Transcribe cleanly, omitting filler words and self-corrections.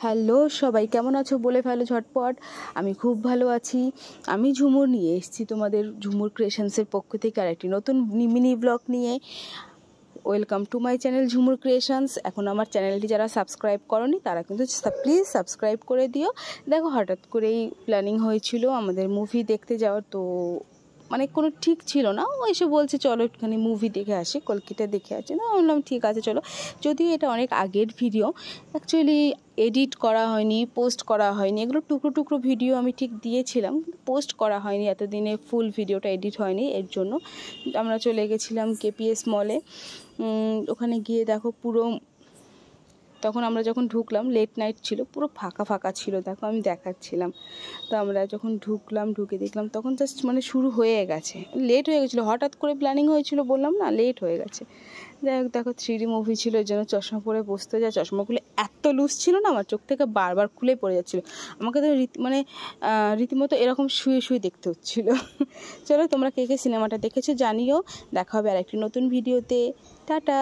Hello সবাই, কেমন আছো বলে ফেলো ঝটপট। আমি খুব ভালো আছি। আমি ঝুমুর নিয়ে এসেছি তোমাদের ঝুমুর ক্রিয়েশনসের পক্ষ থেকে আর একটি নতুন মিনি ব্লগ নিয়ে। Welcome to my channel Jhumur creations. এখন আমার চ্যানেলটি যারা সাবস্ক্রাইব করনি তারা কিন্তু প্লিজ সাবস্ক্রাইব করে দিও। দেখো, হঠাৎ করেই প্ল্যানিং হয়েছিল আমাদের মুভি দেখতে যাওয়ার, তো মানে কোনো ঠিক ছিল না। ও এসে বলছে চলো একটুখানি মুভি দেখে আসি, কলকাতা দেখে আসি। না, বললাম ঠিক আছে চলো। যদিও এটা অনেক আগের ভিডিও, অ্যাকচুয়ালি এডিট করা হয়নি, পোস্ট করা হয়নি। এগুলো টুকরো টুকরো ভিডিও আমি ঠিক দিয়েছিলাম, পোস্ট করা হয়নি এতদিনে, ফুল ভিডিওটা এডিট হয়নি। এর জন্য আমরা চলে গেছিলাম কেপিএস মলে। ওখানে গিয়ে দেখো পুরো, তখন আমরা যখন ঢুকলাম লেট নাইট ছিল, পুরো ফাঁকা ফাঁকা ছিল। দেখো আমি দেখাচ্ছিলাম। তো আমরা যখন ঢুকে দেখলাম তখন জাস্ট মানে শুরু হয়ে গেছে, লেট হয়ে গেছিলো। হঠাৎ করে প্ল্যানিং হয়েছিল, বললাম না, লেট হয়ে গেছে। যাই হোক, দেখো 3D মুভি ছিল, এর জন্য চশমা পরে বসতে যায়। চশমাগুলো এত লুজ ছিল না, আমার চোখ থেকে বারবার খুলে পড়ে যাচ্ছিলো। আমাকে তো রীতিমতো এরকম শুয়ে শুয়ে দেখতে হচ্ছিলো। চলো, তোমরা কে কে সিনেমাটা দেখেছো জানিও। দেখা হবে আর একটি নতুন ভিডিওতে। টাটা।